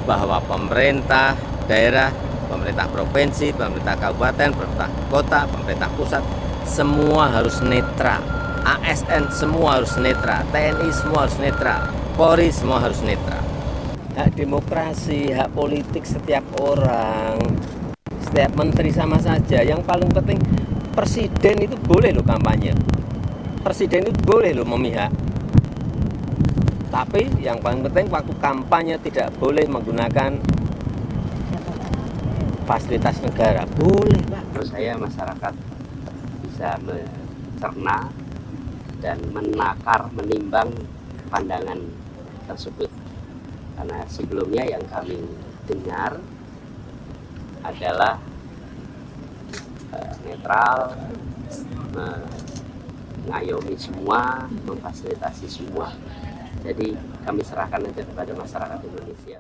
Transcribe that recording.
bahwa pemerintah daerah, pemerintah provinsi, pemerintah kabupaten, pemerintah kota, pemerintah pusat, semua harus netral. ASN semua harus netral, TNI semua harus netral, Polri semua harus netral. Hak demokrasi, hak politik setiap orang, setiap menteri sama saja. Yang paling penting presiden itu boleh loh kampanye, presiden itu boleh loh memihak. Tapi yang paling penting waktu kampanye tidak boleh menggunakan fasilitas negara. Boleh, Pak. Menurut saya masyarakat bisa mencerna dan menakar, menimbang pandangan tersebut. Karena sebelumnya yang kami dengar adalah netral, mengayomi semua, memfasilitasi semua. Jadi kami serahkan aja kepada masyarakat Indonesia.